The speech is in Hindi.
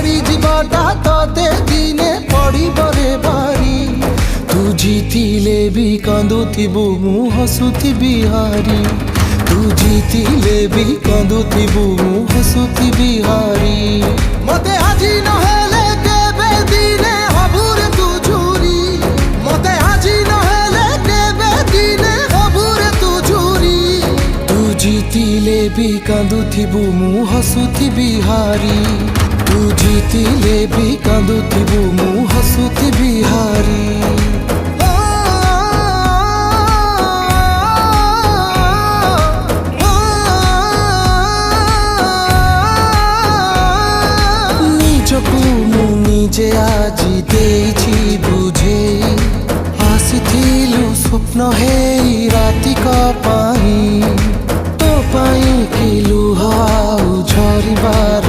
हारी जीवाटा तोते दिने पड़िबरे बारी। तू जीतिले भी कांदुथिबु मु हसुथिबि हारी। तू जीतिले भी कांदुथिबु मु हसुथिबि हारी। मते आजी नहेले केबे दिने हबुरे तू झुरी। मते आजी नहेले केबे दिने हबुरे तू झुरी। तू जीतिले भी कांदुथिबु मु हसुथिबि हारी। तू जीतिले भी कांदुथिबु मु हसुथिबि हारी। निजे आजी देइछि बुझे आसिथिलु स्वप्न हे रातिक पाई। तो पाई कि लुह झरिबार